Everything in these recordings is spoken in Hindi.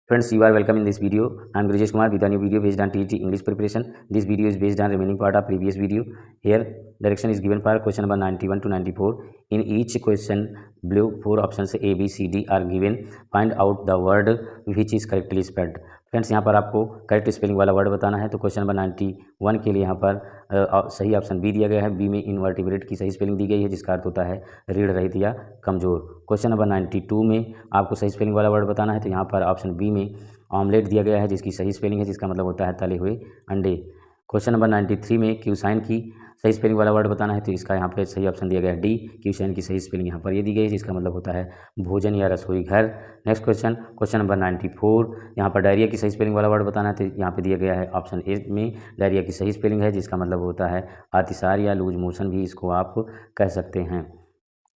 Friends, you are welcome in this video. I am Brijesh Kumar with a new video based on TET English preparation. This video is based on remaining part of previous video. Here, direction is given for question number 91 to 94. In each question, below 4 options A, B, C, D are given. Find out the word which is correctly spelled. Friends यहाँ पर आपको करेक्ट स्पेलिंग वाला वर्ड बताना है। तो क्वेश्चन नंबर 91 के लिए यहाँ पर सही ऑप्शन बी दिया गया है। बी में इनवर्टिब्रेट की सही स्पेलिंग दी गई है, जिसका अर्थ होता है रीढ़ रहित या कमज़ोर। क्वेश्चन नंबर 92 में आपको सही स्पेलिंग वाला वर्ड बताना है। तो यहाँ पर ऑप्शन बी में ऑमलेट दिया गया है, जिसकी सही स्पेलिंग है, जिसका मतलब होता है तले हुए अंडे। क्वेश्चन नंबर 93 में क्यूसाइन की सही स्पेलिंग वाला वर्ड बताना है। तो इसका यहाँ पे सही ऑप्शन दिया गया है डी। क्यूसाइन की सही स्पेलिंग यहाँ पर ये दी गई है, जिसका मतलब होता है भोजन या रसोई घर। नेक्स्ट क्वेश्चन नंबर 94, यहाँ पर डायरिया की सही स्पेलिंग वाला वर्ड बताना है। तो यहाँ पे दिया गया है ऑप्शन ए में डायरिया की सही स्पेलिंग है, जिसका मतलब होता है अतिसार या लूज मोशन भी इसको आप कह सकते हैं।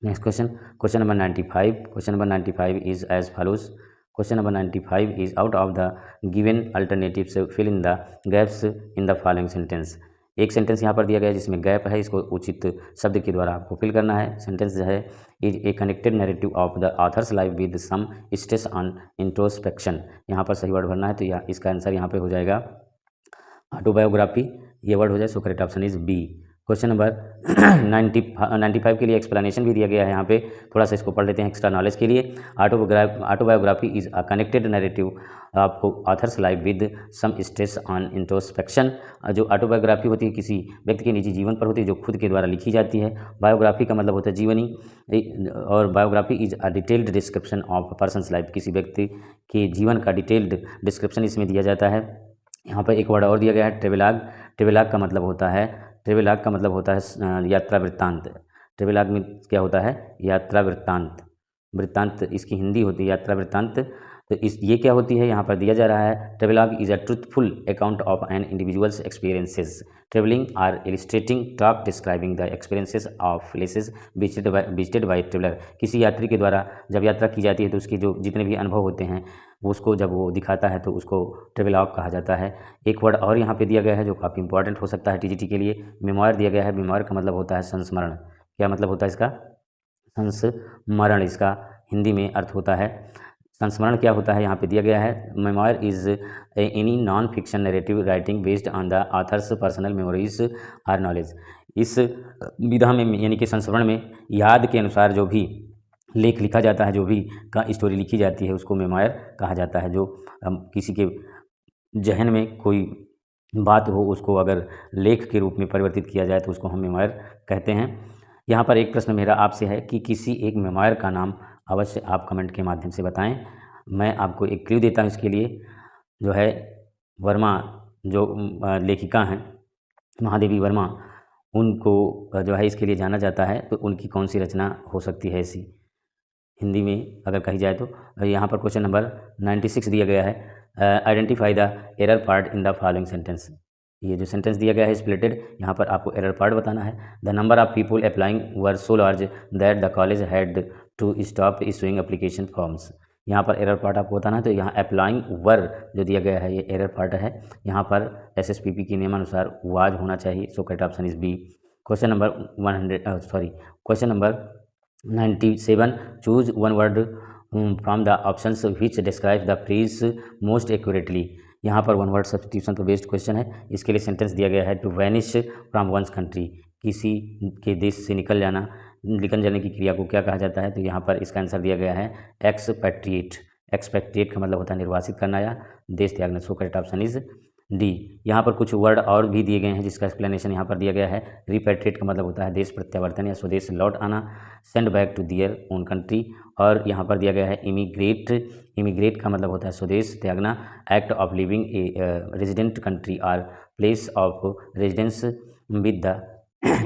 Next question number 95। Question number 95 is as follows. Question number 95 is out of the given alternatives fill in the gaps in the following sentence. एक सेंटेंस यहाँ पर दिया गया है जिसमें गैप है, इसको उचित शब्द के द्वारा आपको फिल करना है। सेंटेंस जो है is a connected narrative of the author's life with some stress on introspection. यहाँ पर सही वर्ड भरना है। तो इसका आंसर यहाँ पे हो जाएगा ऑटोबायोग्राफी, ये वर्ड हो जाए। So correct option is B. Question number 95 के लिए एक्सप्लेनेशन भी दिया गया है। यहाँ पे थोड़ा सा इसको पढ़ लेते हैं एक्स्ट्रा नॉलेज के लिए। Autobiography is a connected narrative of author's life with some stress on introspection. जो ऑटोबायोग्राफी होती है किसी व्यक्ति के निजी जीवन पर होती है, जो खुद के द्वारा लिखी जाती है। बायोग्राफी का मतलब होता है जीवनी, और biography is a detailed description of persons life. किसी व्यक्ति के जीवन का डिटेल्ड डिस्क्रिप्शन इसमें दिया जाता है। यहाँ पर एक वर्ड और दिया गया है ट्रेवेलॉग। ट्रेवेलॉग का मतलब होता है यात्रा वृत्तांत। ट्रेवेलॉग में क्या होता है? यात्रा वृत्तांत। वृत्तांत इसकी हिंदी होती है यात्रा वृत्तांत। तो ये क्या होती है? यहाँ पर दिया जा रहा है travelogue is a truthful account of an individual's experiences travelling or illustrating talk describing the experiences of places visited by traveller. किसी यात्री के द्वारा जब यात्रा की जाती है तो उसके जो जितने भी अनुभव होते हैं उसको जब वो दिखाता है तो उसको ट्रेवेलॉग कहा जाता है। एक वर्ड और यहाँ पे दिया गया है जो काफ़ी इंपॉर्टेंट हो सकता है टीजीटी के लिए। मेमोयर दिया गया है। मेमोयर का मतलब होता है संस्मरण। क्या मतलब होता है इसका? संस्मरण। इसका हिंदी में अर्थ होता है संस्मरण। क्या होता है यहाँ पे दिया गया है? Memoir is any non fiction narrative writing based on the author's personal memories or knowledge. इस विधा में यानी कि संस्मरण में याद के अनुसार जो भी लेख लिखा जाता है, जो भी का स्टोरी लिखी जाती है, उसको मेमोयर कहा जाता है। जो किसी के जहन में कोई बात हो उसको अगर लेख के रूप में परिवर्तित किया जाए तो उसको हम मेमोयर कहते हैं। यहाँ पर एक प्रश्न मेरा आपसे है कि किसी एक मेमोयर का नाम अवश्य आप कमेंट के माध्यम से बताएं। मैं आपको एक क्लू देता हूँ इसके लिए। जो है वर्मा, जो लेखिका हैं महादेवी वर्मा, उनको जो है इसके लिए जाना जाता है। तो उनकी कौन सी रचना हो सकती है ऐसी, हिंदी में अगर कही जाए तो? यहाँ पर क्वेश्चन नंबर 96 दिया गया है। Identify the error part in the following sentence. ये जो सेंटेंस दिया गया है स्प्लिटेड, यहाँ पर आपको एरर पार्ट बताना है। The number of people applying were so large that the college had to stop issuing application forms. यहाँ पर एरर पार्ट आपको बताना है। तो यहाँ अप्लाइंग वर जो दिया गया है ये एरर पार्ट है। यहाँ पर SSPP के नियमानुसार वाज होना चाहिए। So correct option is B. Question number 97, choose one word from the options which describe the phrase most accurately. यहाँ पर वन वर्ड सब्स्टिट्यूशन पर बेस्ड क्वेश्चन है। इसके लिए सेंटेंस दिया गया है to vanish from one's country. किसी के देश से निकल जाने की क्रिया को क्या कहा जाता है? तो यहाँ पर इसका आंसर दिया गया है एक्सपैट्रिएट। एक्सपैट्रिएट का मतलब होता है निर्वासित करना या देश त्यागना। सो करेक्ट ऑप्शन इज डी। यहाँ पर कुछ वर्ड और भी दिए गए हैं जिसका एक्सप्लेनेशन यहाँ पर दिया गया है। रिपैट्रिएट का मतलब होता है देश प्रत्यावर्तन या स्वदेश लौट आना। Send back to their own country. और यहाँ पर दिया गया है इमिग्रेट। इमिग्रेट का मतलब होता है स्वदेश त्यागना। Act of living a resident country or place of residence with the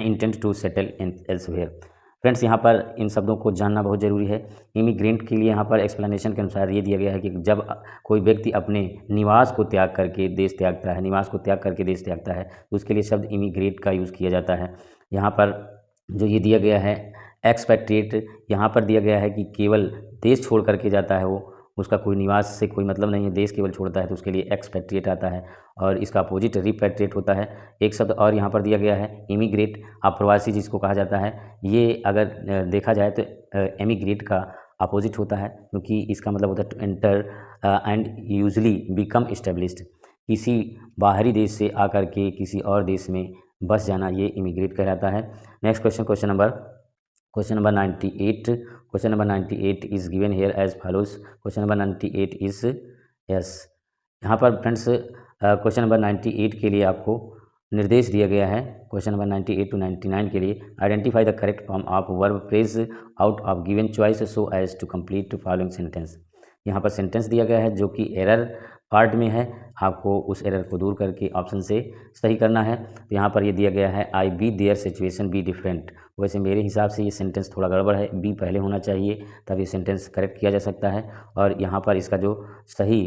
intent to settle elsewhere. Friends, यहाँ पर इन शब्दों को जानना बहुत ज़रूरी है। इमिग्रेंट के लिए यहाँ पर एक्सप्लेनेशन के अनुसार ये दिया गया है कि जब कोई व्यक्ति अपने निवास को त्याग करके देश त्यागता है तो उसके लिए शब्द इमिग्रेट का यूज़ किया जाता है। यहाँ पर जो ये दिया गया है एक्सपैट्रिएट, यहाँ पर दिया गया है कि केवल देश छोड़ करके जाता है वो, उसका कोई निवास से कोई मतलब नहीं है, देश केवल छोड़ता है, तो उसके लिए एक्सपैट्रिएट आता है। और इसका अपोजिट रिपैट्रिएट होता है। एक शब्द और यहाँ पर दिया गया है इमिग्रेट, अप्रवासी जिसको कहा जाता है। ये अगर देखा जाए तो एमिग्रेट का अपोजिट होता है, क्योंकि इसका मतलब होता है to enter and usually become established. किसी बाहरी देश से आकर के किसी और देश में बस जाना, ये इमिग्रेट कहलाता है। Next question, question number 98। Question number 98 is given here as follows. Question number 98 is yes. यहाँ पर फ्रेंड्स क्वेश्चन नंबर 98 के लिए आपको निर्देश दिया गया है। क्वेश्चन नंबर 98 टू 99 के लिए identify the correct form of verb phrase out of given choice so as to complete following sentence. यहाँ पर सेंटेंस दिया गया है जो कि एरर पार्ट में है, आपको उस एरर को दूर करके ऑप्शन से सही करना है। तो यहाँ पर ये दिया गया है I be there situation be different. वैसे मेरे हिसाब से ये सेंटेंस थोड़ा गड़बड़ है, बी पहले होना चाहिए तब ये सेंटेंस करेक्ट किया जा सकता है। और यहाँ पर इसका जो सही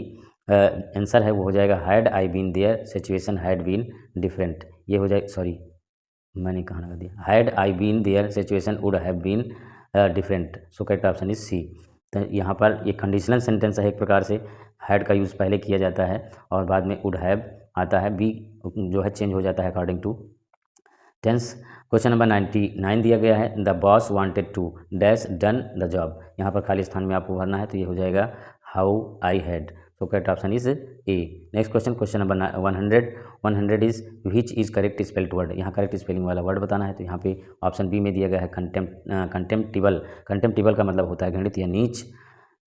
आंसर है वो हो जाएगा had I been there situation had been different. ये हो जाए, सॉरी मैंने कहाँ लगा दिया, had I been there situation would have been different. So correct option is C. तो यहाँ पर ये कंडीशनल सेंटेंस है, एक प्रकार से हैड का यूज़ पहले किया जाता है और बाद में वुड हैव आता है, बी जो है चेंज हो जाता है according to tense. Question number 99 दिया गया है the boss wanted to dash done the job. यहाँ पर खाली स्थान में आपको भरना है, तो ये हो जाएगा how I had. So correct option is A. Next question, question number 100 is which is correct spelled word. यहाँ करेक्ट स्पेलिंग वाला वर्ड बताना है, तो यहाँ पे ऑप्शन बी में दिया गया है कंटेम्प्टिबल। कंटेम्प्टिबल का मतलब होता है घृणित या नीच,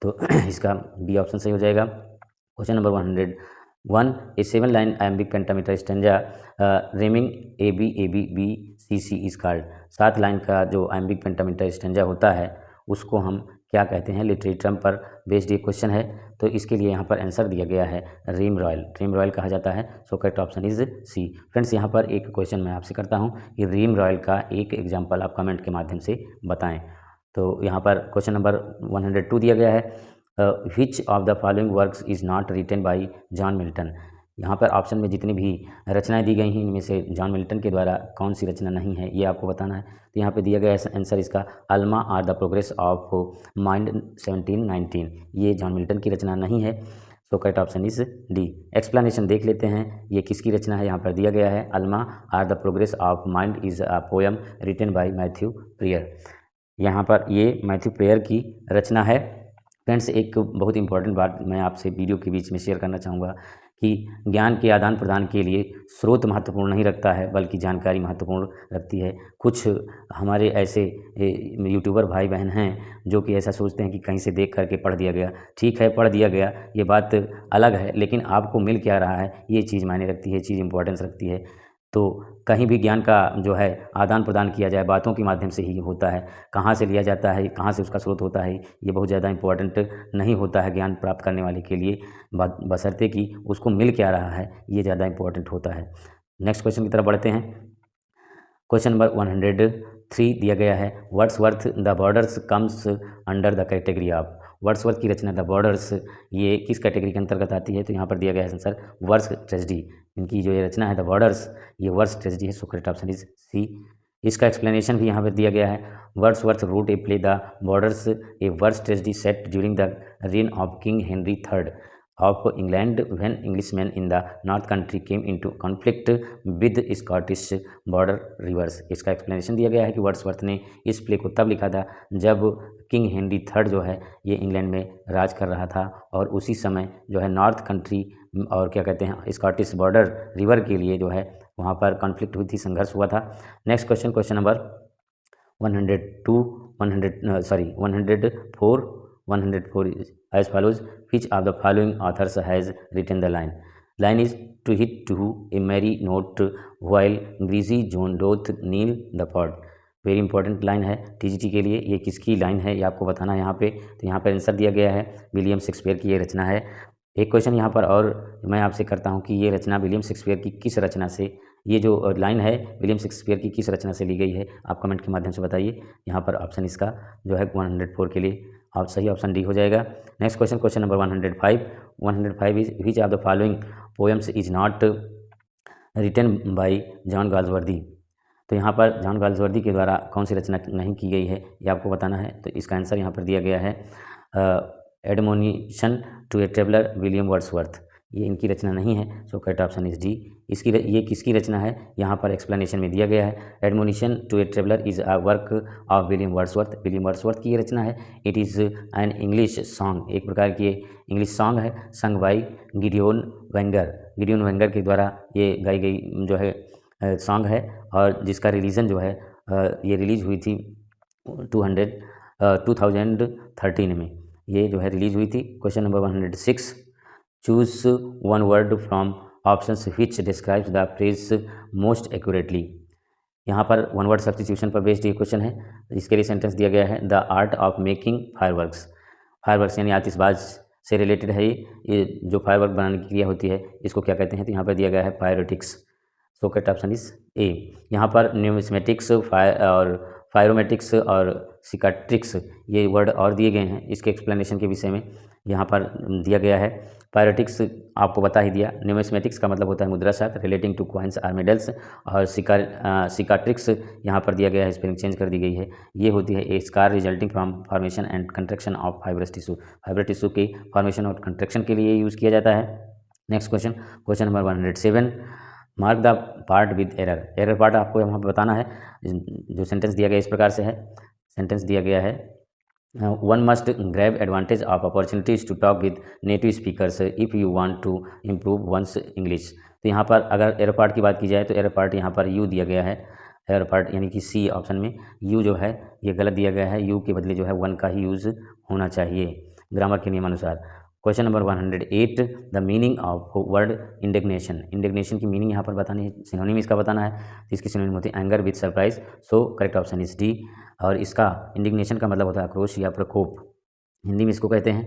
तो इसका बी ऑप्शन सही हो जाएगा। Question number 101 a 7 line iambic pentameter stanza rhyming A B B C C is called. 7 line का जो आयम्बिक पेंटामीटर स्टेंजा होता है उसको हम क्या कहते हैं, लिटरेरी टर्म पर बेस्ड ये क्वेश्चन है, तो इसके लिए यहाँ पर आंसर दिया गया है रीम रॉयल। रीम रॉयल कहा जाता है। So correct option is C. Friends यहाँ पर एक क्वेश्चन मैं आपसे करता हूँ कि रीम रॉयल का एक एग्जाम्पल आप कमेंट के माध्यम से बताएं। तो यहाँ पर क्वेश्चन नंबर 102 दिया गया है which of the following works is not written by John Milton. यहाँ पर ऑप्शन में जितनी भी रचनाएं दी गई हैं इनमें से जॉन मिल्टन के द्वारा कौन सी रचना नहीं है, ये आपको बताना है। तो यहाँ पे दिया गया है आंसर इसका Alma or the progress of mind 1719, ये जॉन मिल्टन की रचना नहीं है। So correct option is D. Explanation देख लेते हैं ये किसकी रचना है। यहाँ पर दिया गया है Alma or the progress of mind is a poem written by Matthew Prior. यहाँ पर ये मैथ्यू प्रेयर की रचना है। फ्रेंड्स एक बहुत इंपॉर्टेंट बात मैं आपसे वीडियो के बीच में शेयर करना चाहूँगा कि ज्ञान के आदान प्रदान के लिए स्रोत महत्वपूर्ण नहीं रखता है बल्कि जानकारी महत्वपूर्ण रखती है। कुछ हमारे ऐसे यूट्यूबर भाई बहन हैं जो कि ऐसा सोचते हैं कि कहीं से देख करके पढ़ दिया गया। ठीक है, पढ़ दिया गया, ये बात अलग है, लेकिन आपको मिल क्या रहा है ये चीज़ मायने रखती है, चीज़ इंपॉर्टेंस रखती है। तो कहीं भी ज्ञान का जो है आदान प्रदान किया जाए बातों के माध्यम से ही होता है। कहाँ से लिया जाता है, कहाँ से उसका स्रोत होता है, ये बहुत ज़्यादा इंपॉर्टेंट नहीं होता है ज्ञान प्राप्त करने वाले के लिए, बशर्ते कि उसको मिल क्या रहा है, ये ज़्यादा इंपॉर्टेंट होता है। नेक्स्ट क्वेश्चन की तरफ बढ़ते हैं। क्वेश्चन नंबर 103 दिया गया है Wordsworth the borders comes under the category of. Wordsworth की रचना द बॉर्डर्स ये किस कैटेगरी के अंतर्गत आती है, तो यहाँ पर दिया गया है आंसर वर्स ट्रेजेडी। इनकी जो ये रचना है द बॉर्डर्स, ये वर्स ट्रेजेडी है। So correct option is C. इसका एक्सप्लेनेशन भी यहाँ पर दिया गया है Wordsworth wrote a play the borders a verse tragedy set during the reign of King Henry III of England when Englishmen in the North country came into conflict with Scottish border rivers। इसका एक्सप्लेनेशन दिया गया है कि वर्ड्सवर्थ ने इस प्ले को तब लिखा था जब किंग हेनरी III जो है ये इंग्लैंड में राज कर रहा था और उसी समय जो है नॉर्थ कंट्री और क्या कहते हैं स्कॉटिश बॉर्डर रिवर के लिए जो है वहाँ पर कॉन्फ्लिक्ट हुई थी, संघर्ष हुआ था। Next question, question number 104 is as follows which of the following authors has written the line। line is to hit to a merry note while greasy John doth kneel the pod। Very important line है टीजीटी के लिए। ये किसकी लाइन है ये आपको बताना है यहाँ पे। तो यहाँ पर आंसर दिया गया है विलियम शेक्सपियर की ये रचना है। एक क्वेश्चन यहाँ पर और मैं आपसे करता हूँ कि ये रचना विलियम शेक्सपियर की किस रचना से, ये जो लाइन है विलियम शेक्सपियर की किस रचना से ली गई है, आप कमेंट के माध्यम से बताइए। यहाँ पर ऑप्शन इसका जो है 104 के लिए आप सही ऑप्शन डी हो जाएगा। Next question, question number 105 is which of the following poems is not written by John Galsworthy. तो यहाँ पर जॉन गाल्सवर्दी के द्वारा कौन सी रचना नहीं की गई है ये आपको बताना है। तो इसका आंसर यहाँ पर दिया गया है admonition to a traveller William Wordsworth. ये इनकी रचना नहीं है। So correct option is D. ये किसकी रचना है, यहाँ पर एक्सप्लेनेशन में दिया गया है। Admonition to a traveller is a work of William Wordsworth. William Wordsworth की ये रचना है। It is an English song, एक प्रकार की इंग्लिश सॉन्ग है, sung by Gideon Wenger. Gideon Wenger के द्वारा ये गाई गई जो है सॉन्ग है, और जिसका रिलीजन जो है ये रिलीज़ हुई थी 2013 में, ये जो है रिलीज़ हुई थी। Question number 106, choose one word from options which describes the phrase most accurately. यहाँ पर वन वर्ड सब्स्टिट्यूशन पर बेस्ड ये क्वेश्चन है। इसके लिए सेंटेंस दिया गया है, the art of making fireworks. Fireworks यानी आतिशबाज से रिलेटेड है ये जो फायरवर्क बनाने की क्रिया होती है, इसको क्या कहते हैं, तो यहाँ पर दिया गया है pyrotics. So correct option is A. यहाँ पर न्यूमिस्मेटिक्स और फायरोमेटिक्स और सिकाट्रिक्स ये वर्ड और दिए गए हैं। इसके एक्सप्लेनेशन के विषय में यहाँ पर दिया गया है। पायरोटिक्स आपको बता ही दिया। न्यूमिस्मेटिक्स का मतलब होता है मुद्रा शास्त्र, relating to coins or medals. और सिकाट्रिक्स यहाँ पर दिया गया है, स्पेलिंग चेंज कर दी गई है। ये होती है a scar resulting from formation and contraction of fibrous tissue. Fibrous tissue के फॉर्मेशन और कंट्रैक्शन के लिए यूज़ किया जाता है। Next question, question number 107, mark the part with error. Error part आपको यहाँ पर बताना है। जो सेंटेंस दिया गया इस प्रकार से है। सेंटेंस दिया गया है, one must grab advantage of opportunities to talk with native speakers if you want to improve one's English. तो यहाँ पर अगर एरर पार्ट की बात की जाए तो एरर पार्ट यहाँ पर यू दिया गया है। एरर पार्ट यानी कि सी ऑप्शन में यू जो है ये गलत दिया गया है। यू के बदले जो है वन का ही यूज़ होना चाहिए ग्रामर के नियमानुसार। Question number 108, the meaning of word indignation. Indignation की मीनिंग यहाँ पर बतानी है, सिनोनिम इसका बताना है। तो इसकी सिनोनिम होती है anger with surprise. So correct option is D. और इसका इंडिग्नेशन का मतलब होता है आक्रोश या प्रकोप, हिंदी में इसको कहते हैं।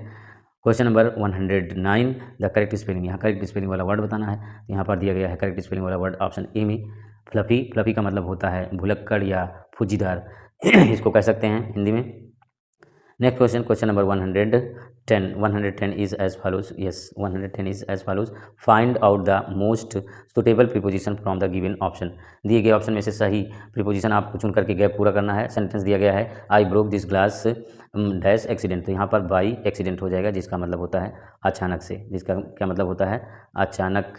Question number 109, the correct spelling. यहाँ करेक्ट स्पेलिंग वाला वर्ड बताना है। यहाँ पर दिया गया है करेक्ट स्पेलिंग वाला वर्ड ऑप्शन ए में, फ्लफी। फ्लफी का मतलब होता है भुलक्कड़ या फुजीदार इसको कह सकते हैं हिंदी में। Next question, question number 110 is as follows. Yes, 110 is as follows, find out the most suitable preposition from the given option. दिए गए ऑप्शन में से सही प्रीपोजिशन आपको चुन करके गैप पूरा करना है। सेंटेंस दिया गया है, I broke this glass dash accident. तो यहाँ पर बाई एक्सीडेंट हो जाएगा, जिसका मतलब होता है अचानक से। जिसका क्या मतलब होता है, अचानक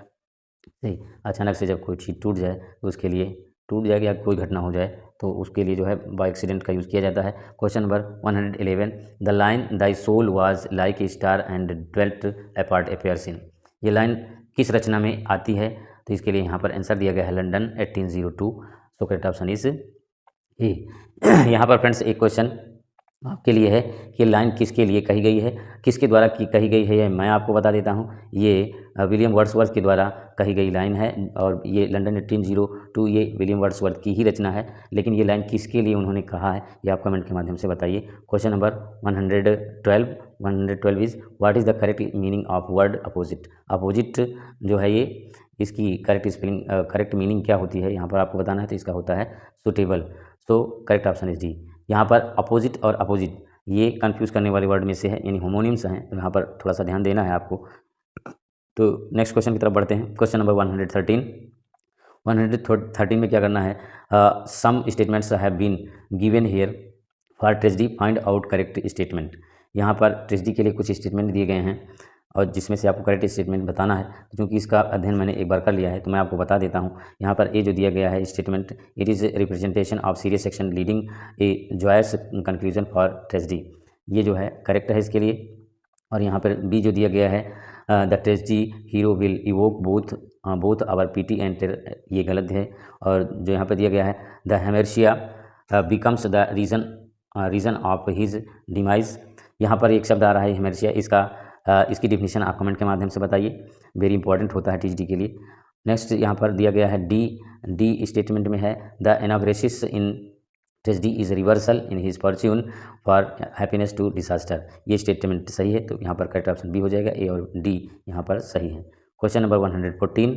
से। अचानक से जब कोई चीज़ टूट जाए तो उसके लिए टूट जाएगी या कोई घटना हो जाए तो उसके लिए जो है बाय एक्सीडेंट का यूज़ किया जाता है। Question number 111, the line thy soul was like a star and dwelt apart affairs in. ये लाइन किस रचना में आती है, तो इसके लिए यहाँ पर आंसर दिया गया है London 1802। So correct option is A. यहाँ पर फ्रेंड्स एक क्वेश्चन आपके लिए है कि लाइन किसके लिए कही गई है, किसके द्वारा कही गई है, ये मैं आपको बता देता हूँ। ये विलियम वर्ड्सवर्थ के द्वारा कही गई लाइन है, और ये लंदन 1802 ये विलियम वर्ड्सवर्थ की ही रचना है। लेकिन ये लाइन किसके लिए उन्होंने कहा है, ये आप कमेंट के माध्यम से बताइए। Question number 112 is what is the correct meaning of word opposite. Opposite जो है ये, इसकी करेक्ट स्पेलिंग करेक्ट मीनिंग क्या होती है, यहाँ पर आपको बताना है। तो इसका होता है suitable. So correct option is D. यहाँ पर अपोजिट और अपोजिट ये कंफ्यूज करने वाले वर्ड में से है, यानी होमोनिम्स हैं, तो यहाँ पर थोड़ा सा ध्यान देना है आपको। तो नेक्स्ट क्वेश्चन की तरफ बढ़ते हैं। क्वेश्चन नंबर 113 में क्या करना है, some statements have been given here for tragedy, find out correct statement. यहाँ पर ट्रेजेडी के लिए कुछ स्टेटमेंट दिए गए हैं और जिसमें से आपको करेक्ट स्टेटमेंट बताना है। क्योंकि इसका अध्ययन मैंने एक बार कर लिया है तो मैं आपको बता देता हूँ। यहाँ पर ए जो दिया गया है statement, it is representation of serious action leading a Joyce conclusion for tragedy, ये जो है करेक्ट है इसके लिए। और यहाँ पर बी जो दिया गया है, the tragedy hero will evoke both our pity and terror, ये गलत है। और जो यहाँ पर दिया गया है, the hamartia becomes the reason of his demise, यहाँ पर एक शब्द आ रहा है हेमर्शिया, इसकी डिफिनीशन आप कमेंट के माध्यम से बताइए, वेरी इंपॉर्टेंट होता है टीजीडी के लिए। नेक्स्ट यहाँ पर दिया गया है डी स्टेटमेंट में है, the anagnorisis in tragedy is reversal in his fortune for happiness to disaster, ये स्टेटमेंट सही है। तो यहाँ पर करेक्ट ऑप्शन बी हो जाएगा, ए और डी यहाँ पर सही है। Question number 114,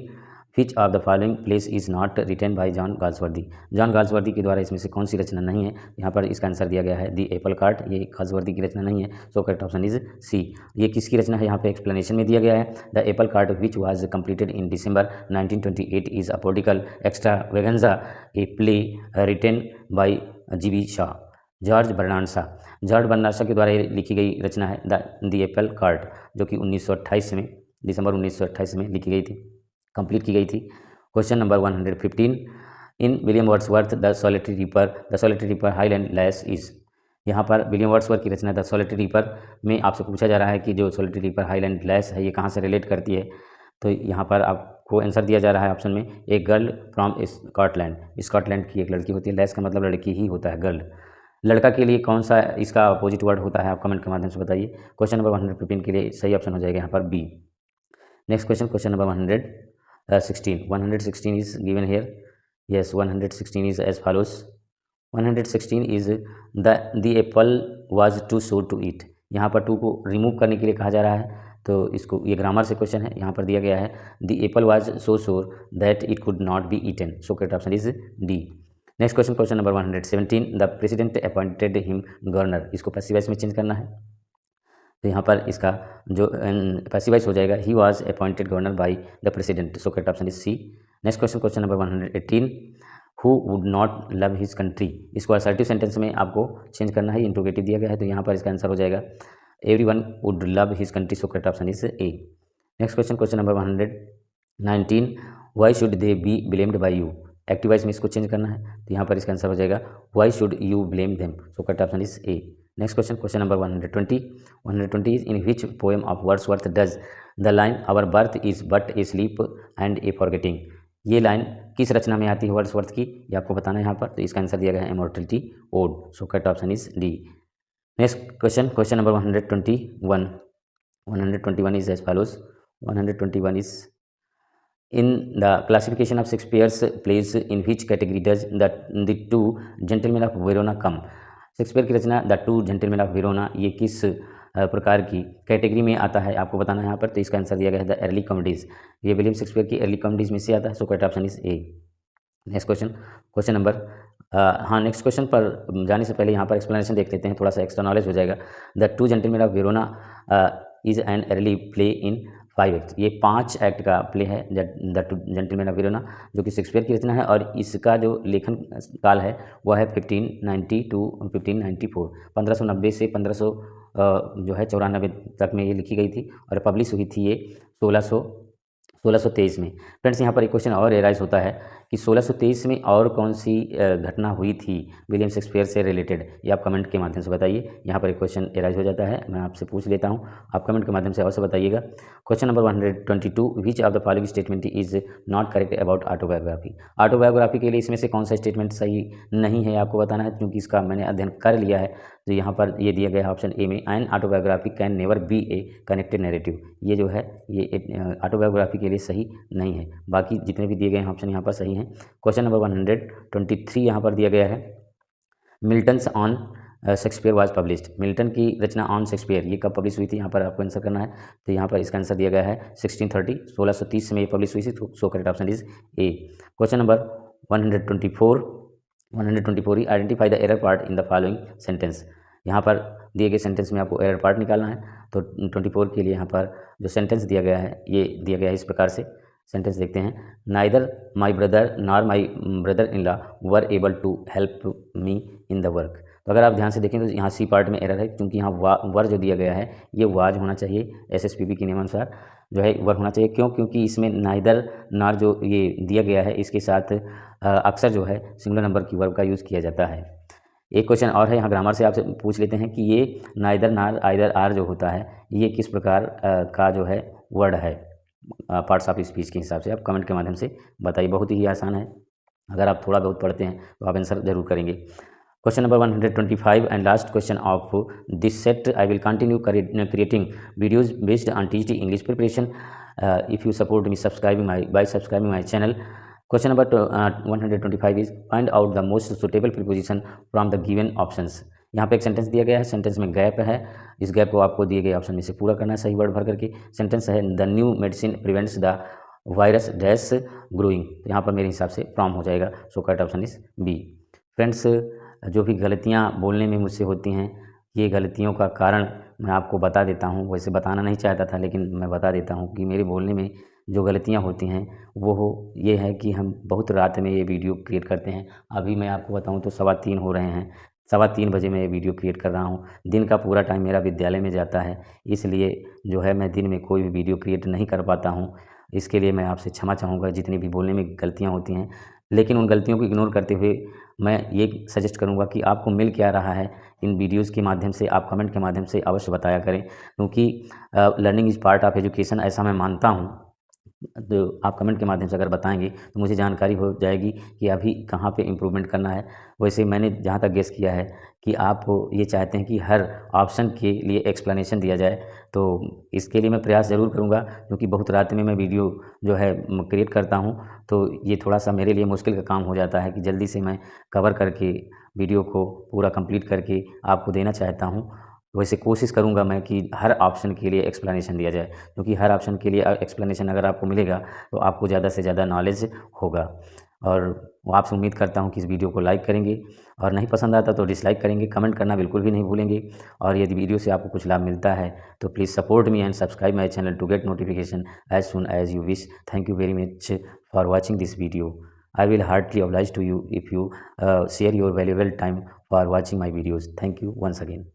which of the following place is not written by John Galsworthy. John Galsworthy के द्वारा इसमें से कौन सी रचना नहीं है, यहाँ पर इसका आंसर दिया गया है दी एप्पल कार्ट, ये गाल्सवर्दी की रचना नहीं है। So correct option is C. ये किसकी रचना है, यहाँ पे एक्सप्लेनेशन में दिया गया है, the apple cart which was completed in December 1928 is a political extravaganza, a play written by GB Shaw. George Bernard Shaw के द्वारा लिखी गई रचना है द एप्पल कार्ट, जो कि 1928 में दिसंबर 1928 में लिखी गई थी, कंप्लीट की गई थी। Question number 115, in William Wordsworth the solitary reaper highland less is. यहाँ पर विलियम वर्ड्सवर्थ की रचना द सॉलिटरी रीपर में आपसे पूछा जा रहा है कि जो सॉलिटरी रीपर हाईलैंड लेस है ये कहाँ से रिलेट करती है। तो यहाँ पर आपको आंसर दिया जा रहा है ऑप्शन में, एक गर्ल फ्रॉम स्कॉटलैंड की एक लड़की होती है। लेस का मतलब लड़की ही होता है, गर्ल। लड़का के लिए कौन सा इसका अपोजिट वर्ड होता है, आप कमेंट के माध्यम से बताइए। क्वेश्चन नंबर 115 के लिए सही ऑप्शन हो जाएगा यहाँ पर B. Next question number 116 is given here. Yes, 116 is as follows. 116 is the apple was too sour to eat. यहाँ पर टू को रिमूव करने के लिए कहा जा रहा है, तो इसको ये ग्रामर से क्वेश्चन है। यहाँ पर दिया गया है the apple was so sour that it could not be eaten, so correct option is D. Next question number 117, the president appointed him governor. इसको पैसिव वॉइस में चेंज करना है, तो यहाँ पर इसका जो पैसिव वॉइस हो जाएगा, he was appointed governor by the president, so correct option is C. Next question number 118, who would not love his country. इसको असर्टिव सेंटेंस में आपको चेंज करना है, इंट्रोगेटिव दिया गया है, तो यहाँ पर इसका आंसर हो जाएगा everyone would love his country, so correct option is A. Next question number 119, why should they be blamed by you. Active voice में इसको चेंज करना है, तो यहाँ पर इसका आंसर हो जाएगा why should you blame them, so correct option is A. Next question number 120 is in which poem of Wordsworth does the line our birth is but a sleep and a forgetting. ये लाइन किस रचना में आती है वर्ड्सवर्थ की, ये आपको बताना है यहाँ पर, तो इसका आंसर दिया गया है immortality ode, so correct option is D. Next question number 121 is as follows. 121 is in the classification of Shakespeare's plays in which category does the two gentlemen of Verona come। Shakespeare की रचना the two gentleman of Verona ये किस प्रकार की कैटेगरी में आता है, आपको बताना है यहाँ पर, तो इसका आंसर दिया गया है द अर्ली कॉमेडीज। ये विलियम शेक्सपियर की अर्ली कॉमेडीज में से आता है, so correct option is A. Next question number next question पर जाने से पहले यहाँ पर एक्सप्लेनेशन देख लेते हैं, थोड़ा सा एक्स्ट्रा नॉलेज हो जाएगा। The two gentleman of Verona is an early play in 5 act. ये 5 एक्ट का प्ले है the two gentleman of Verona, जो कि शेक्सपियर की रचना है, और इसका जो लेखन काल है वह है 1590 टू 1594, 1590 से 1500 जो है 94 तक में ये लिखी गई थी, और पब्लिश हुई थी ये 1623 में। फ्रेंड्स, यहाँ पर एक क्वेश्चन और एराइज होता है कि 1623 में और कौन सी घटना हुई थी विलियम शेक्सपियर से रिलेटेड, ये आप कमेंट के माध्यम से बताइए। यहाँ पर एक क्वेश्चन एराइज हो जाता है, मैं आपसे पूछ लेता हूँ, आप कमेंट के माध्यम से अवश्य बताइएगा। Question number 122, which of the following statement is not correct about autobiography. Autobiography के लिए इसमें से कौन सा स्टेटमेंट सही नहीं है, आपको बताना है, क्योंकि इसका मैंने अध्ययन कर लिया है। तो यहाँ पर ये दिया गया है ऑप्शन ए में, an autobiography can never be A connected narrative. ये जो है ये ऑटोबायोग्राफी के लिए सही नहीं है, बाकी जितने भी दिए गए हैं ऑप्शन यहाँ पर सही हैं। क्वेश्चन नंबर 123 यहाँ पर दिया गया है, Milton's on Shakespeare was published. Milton की रचना ऑन शेक्सपियर ये कब पब्लिश हुई थी, यहाँ पर आपको आंसर करना है, तो यहाँ पर इसका आंसर दिया गया है 1630 में ये पब्लिश हुई थी, सो correct option is A. Question number 124 identify the error part in the following sentence. यहाँ पर दिए गए सेंटेंस में आपको एरर पार्ट निकालना है, तो 24 के लिए यहाँ पर जो सेंटेंस दिया गया है ये दिया गया है इस प्रकार से। सेंटेंस देखते हैं, neither my brother nor my brother in law were able to help me in the work. तो अगर आप ध्यान से देखें तो यहाँ सी पार्ट में एरर है, क्योंकि यहाँ वर जो दिया गया है ये वाज होना चाहिए, SSPB के नियमानुसार जो है वर होना चाहिए। क्यों? क्योंकि इसमें नाइदर नॉर जो ये दिया गया है इसके साथ अक्सर जो है सिंगुलर नंबर की वर्ब का यूज़ किया जाता है। एक क्वेश्चन और है यहाँ ग्रामर से, आपसे पूछ लेते हैं कि ये नाइदर नॉर आइदर आर जो होता है ये किस प्रकार का जो है वर्ड है पार्ट्स ऑफ स्पीच के हिसाब से, आप कमेंट के माध्यम से बताइए। बहुत ही आसान है, अगर आप थोड़ा बहुत पढ़ते हैं तो आप आंसर जरूर करेंगे। Question number 125 and last question of this set, I will continue creating videos based on TGT English preparation if you support me bye subscribing my channel. Question number 125 is find out the most suitable preposition from the given options. यहाँ पे एक सेंटेंस दिया गया है, सेंटेंस में गैप है, इस गैप को आपको दिए गए ऑप्शन में से पूरा करना है सही वर्ड भर करके। सेंटेंस है the new medicine prevents the virus dash growing, तो यहाँ पर मेरे हिसाब से फ्रॉम हो जाएगा, so correct option is B. Friends, जो भी गलतियाँ बोलने में मुझसे होती हैं ये गलतियों का कारण मैं आपको बता देता हूँ, वैसे बताना नहीं चाहता था लेकिन मैं बता देता हूँ कि मेरे बोलने में जो गलतियाँ होती हैं वो ये है कि हम बहुत रात में ये वीडियो क्रिएट करते हैं। अभी मैं आपको बताऊँ तो 3:15 हो रहे हैं, 3:15 बजे मैं ये वीडियो क्रिएट कर रहा हूँ। दिन का पूरा टाइम मेरा विद्यालय में जाता है, इसलिए जो है मैं दिन में कोई भी वीडियो क्रिएट नहीं कर पाता हूँ। इसके लिए मैं आपसे क्षमा चाहूँगा, जितनी भी बोलने में गलतियाँ होती हैं। लेकिन उन गलतियों को इग्नोर करते हुए मैं ये सजेस्ट करूँगा कि आपको मिल क्या रहा है इन वीडियोज़ के माध्यम से, आप कमेंट के माध्यम से अवश्य बताया करें, क्योंकि learning is part of education, ऐसा मैं मानता हूँ। तो आप कमेंट के माध्यम से अगर बताएँगे तो मुझे जानकारी हो जाएगी कि अभी कहाँ पे इम्प्रूवमेंट करना है। वैसे मैंने जहाँ तक गेस किया है कि आप ये चाहते हैं कि हर ऑप्शन के लिए एक्सप्लेनेशन दिया जाए, तो इसके लिए मैं प्रयास ज़रूर करूँगा, क्योंकि बहुत रात में मैं वीडियो जो है क्रिएट करता हूँ, तो ये थोड़ा-सा मेरे लिए मुश्किल का काम हो जाता है कि जल्दी से मैं कवर करके वीडियो को पूरा कंप्लीट करके आपको देना चाहता हूँ। वैसे कोशिश करूँगा मैं कि हर ऑप्शन के लिए एक्सप्लेनेशन दिया जाए, क्योंकि हर ऑप्शन के लिए एक्सप्लेनेशन अगर आपको मिलेगा तो आपको ज़्यादा से ज़्यादा नॉलेज होगा। और आपसे उम्मीद करता हूँ कि इस वीडियो को लाइक करेंगे, और नहीं पसंद आता तो डिसलाइक करेंगे, कमेंट करना बिल्कुल भी नहीं भूलेंगे। और यदि वीडियो से आपको कुछ लाभ मिलता है तो please support me and subscribe my channel to get notification as soon as you wish. Thank you very much for watching this video. I will heartily oblige to you if you share your valuable time for watching my videos. Thank you once again.